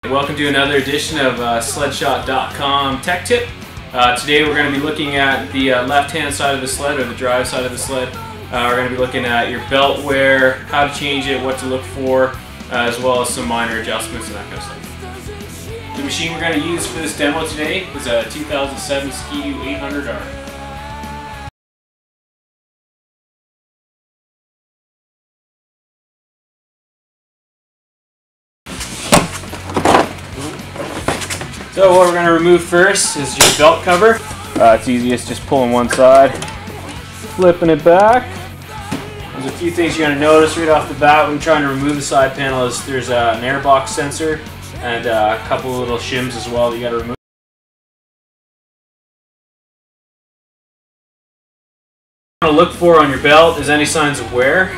Welcome to another edition of Sledshot.com Tech Tip. Today we're going to be looking at the left-hand side of the sled, or the drive side of the sled. We're going to be looking at your belt wear, how to change it, what to look for, as well as some minor adjustments and that kind of stuff. The machine we're going to use for this demo today is a 2007 Ski-Doo 800R. So what we're going to remove first is your belt cover. It's easiest just pulling one side, flipping it back. There's a few things you're going to notice right off the bat when trying to remove the side panel. Is there's an airbox sensor and a couple of little shims as well that you got to remove. What you want to look for on your belt is any signs of wear.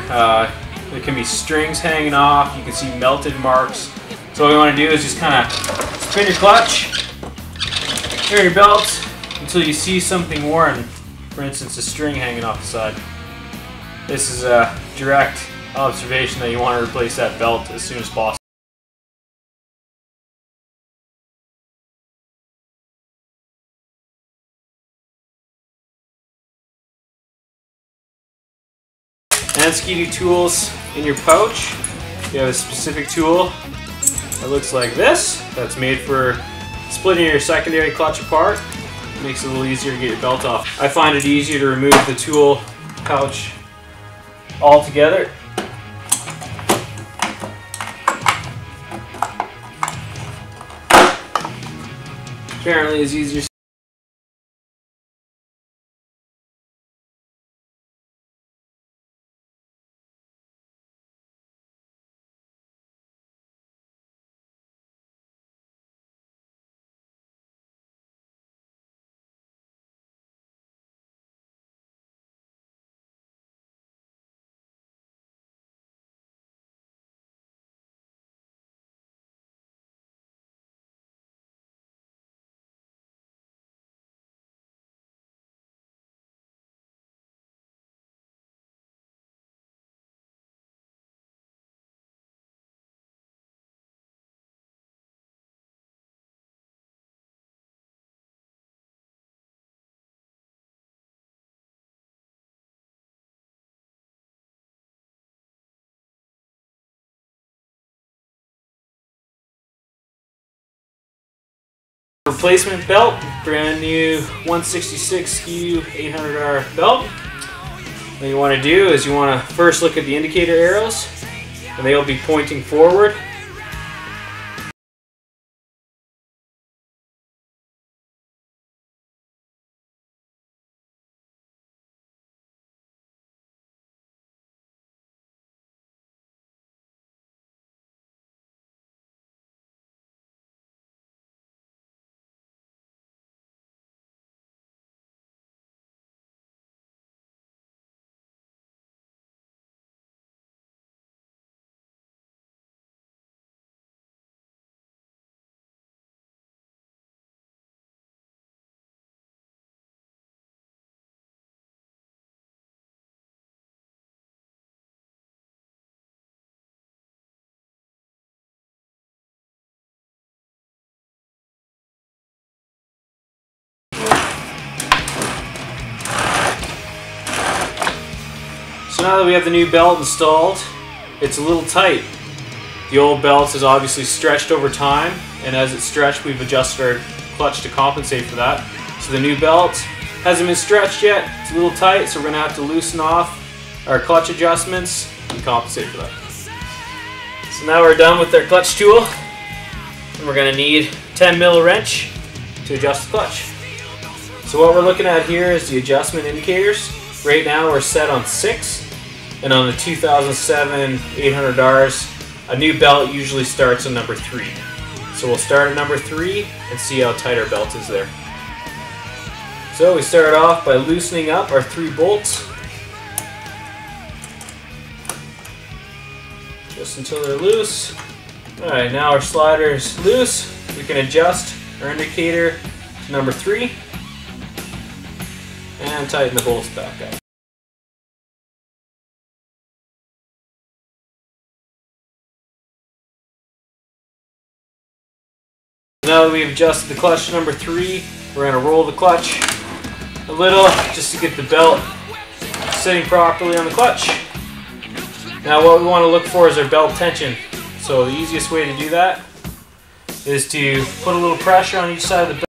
There can be strings hanging off. You can see melted marks. So what we want to do is just kind of spin your clutch, turn your belt until you see something worn. For instance, a string hanging off the side. This is a direct observation that you want to replace that belt as soon as possible. And Ski-Doo tools in your pouch. You have a specific tool that looks like this. That's made for splitting your secondary clutch apart. It makes it a little easier to get your belt off. I find it easier to remove the tool pouch altogether. Apparently it's easier. Replacement belt, brand new 166 Ski-Doo 800R belt. What you want to do is you want to first look at the indicator arrows, and they will be pointing forward. So now that we have the new belt installed, it's a little tight. The old belt is obviously stretched over time, and as it's stretched, we've adjusted our clutch to compensate for that. So the new belt hasn't been stretched yet, it's a little tight, so we're going to have to loosen off our clutch adjustments and compensate for that. So now we're done with our clutch tool, and we're going to need a 10mm wrench to adjust the clutch. So what we're looking at here is the adjustment indicators. Right now we're set on 6. And on the 2007 800Rs, a new belt usually starts on number 3. So we'll start at number 3 and see how tight our belt is there. So we start off by loosening up our 3 bolts. Just until they're loose. Alright, now our slider is loose. We can adjust our indicator to number 3 and tighten the bolts back up. now that we've adjusted the clutch to number 3, we're going to roll the clutch a little just to get the belt sitting properly on the clutch. Now what we want to look for is our belt tension. So the easiest way to do that is to put a little pressure on each side of the belt.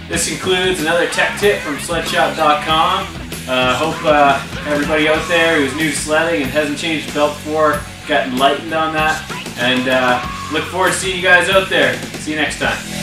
This includes another tech tip from sledshop.com. Hope everybody out there who's new to sledding and hasn't changed the belt before got enlightened on that. And look forward to seeing you guys out there. See you next time.